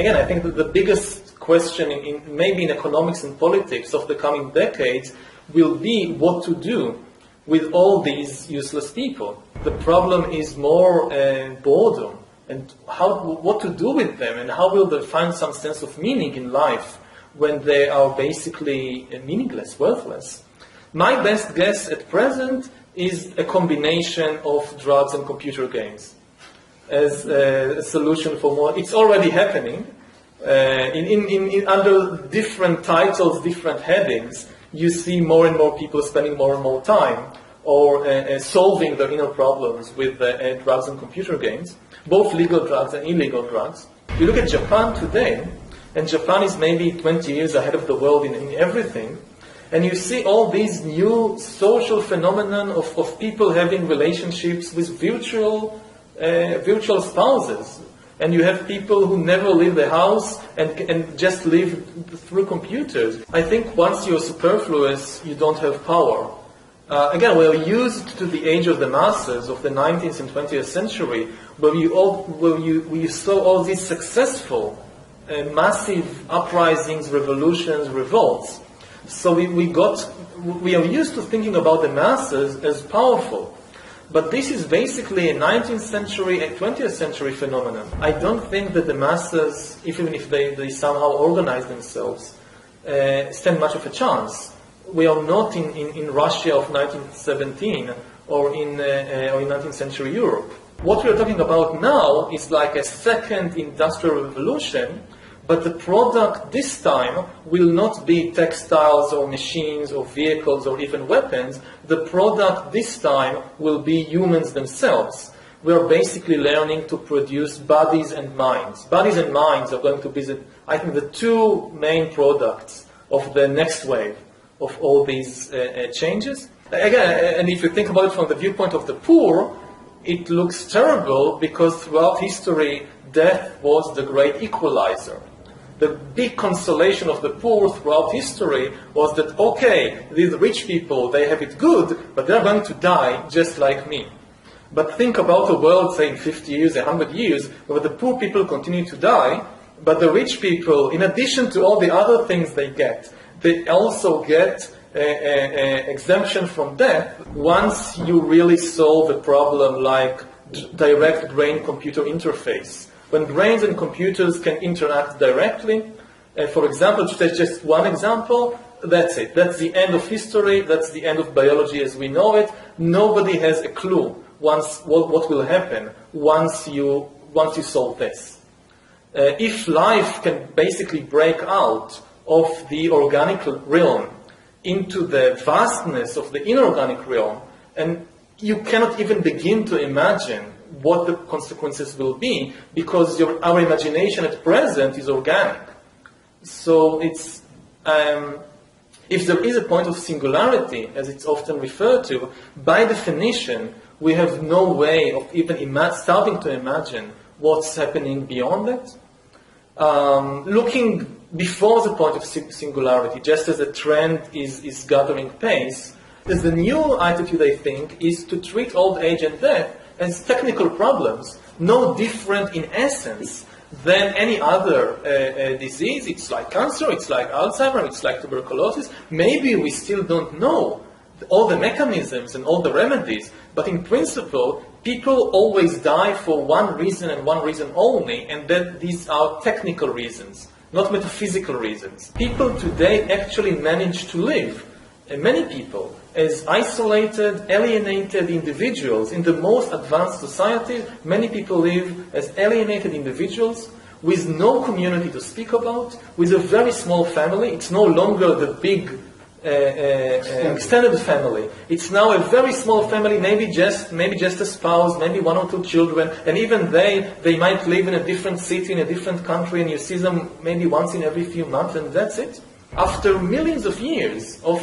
again, I think that the biggest question maybe in economics and politics of the coming decades will be what to do with all these useless people. The problem is more boredom and what to do with them, and how will they find some sense of meaning in life when they are basically meaningless, worthless. My best guess at present is a combination of drugs and computer games as a solution for more. It's already happening. Under different titles, different headings, you see more and more people spending more and more time or solving their inner problems with drugs and computer games, both legal drugs and illegal drugs. You look at Japan today, and Japan is maybe 20 years ahead of the world in everything, and you see all these new social phenomenon of people having relationships with virtual spouses. And you have people who never leave the house and just live through computers. I think once you're superfluous, you don't have power. Again, we're used to the age of the masses of the 19th and 20th century, where you saw all these successful, massive uprisings, revolutions, revolts. So we are used to thinking about the masses as powerful. But this is basically a 19th century and 20th century phenomenon. I don't think that the masses, even if they somehow organize themselves, stand much of a chance. We are not in Russia of 1917 or in 19th century Europe. What we are talking about now is like a second industrial revolution, but the product this time will not be textiles or machines or vehicles or even weapons. The product this time will be humans themselves. We are basically learning to produce bodies and minds. Bodies and minds are going to be, I think, the two main products of the next wave of all these changes. Again, and if you think about it from the viewpoint of the poor, it looks terrible because throughout history, death was the great equalizer. The big consolation of the poor throughout history was that, okay, these rich people, they have it good, but they're going to die just like me. But think about a world, say, in 50 years, 100 years, where the poor people continue to die, but the rich people, in addition to all the other things they also get exemption from death once you really solve a problem like direct brain-computer interface. When brains and computers can interact directly, for example, to take just one example, that's it. That's the end of history. That's the end of biology as we know it. Nobody has a clue what will happen once you solve this. If life can basically break out of the organic realm into the vastness of the inorganic realm, and you cannot even begin to imagine what the consequences will be, because our imagination at present is organic. So it's if there is a point of singularity, as it's often referred to, by definition, we have no way of even starting to imagine what's happening beyond it. Looking before the point of singularity, just as a trend is gathering pace, the new attitude, I think, is to treat old age and death as technical problems, no different in essence than any other disease. It's like cancer, it's like Alzheimer's, it's like tuberculosis. Maybe we still don't know all the mechanisms and all the remedies, but in principle, people always die for one reason and one reason only, and then these are technical reasons, not metaphysical reasons. People today actually manage to live, and many people, as isolated, alienated individuals. In the most advanced societies, many people live as alienated individuals with no community to speak about, with a very small family. It's no longer the big extended family. It's now a very small family, maybe just a spouse, maybe one or two children, and even they might live in a different city, in a different country, and you see them maybe once in every few months, and that's it. After millions of years of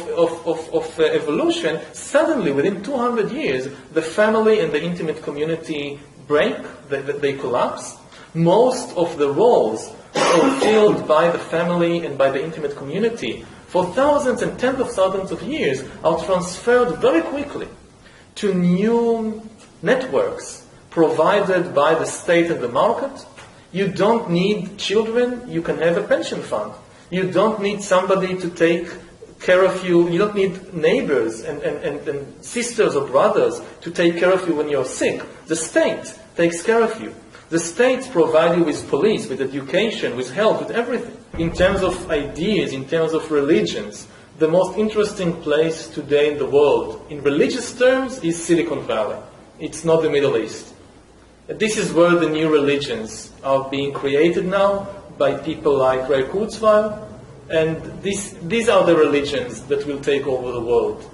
evolution, suddenly, within 200 years, the family and the intimate community break, they collapse. Most of the roles fulfilled by the family and by the intimate community for thousands and tens of thousands of years are transferred very quickly to new networks provided by the state and the market, You don't need children, you can have a pension fund. You don't need somebody to take care of you. You don't need neighbors and sisters or brothers to take care of you when you're sick. The state takes care of you. The states provide you with police, with education, with health, with everything. In terms of ideas, in terms of religions, the most interesting place today in the world, in religious terms, is Silicon Valley. It's not the Middle East. This is where the new religions are being created now by people like Ray Kurzweil, and these are the religions that will take over the world.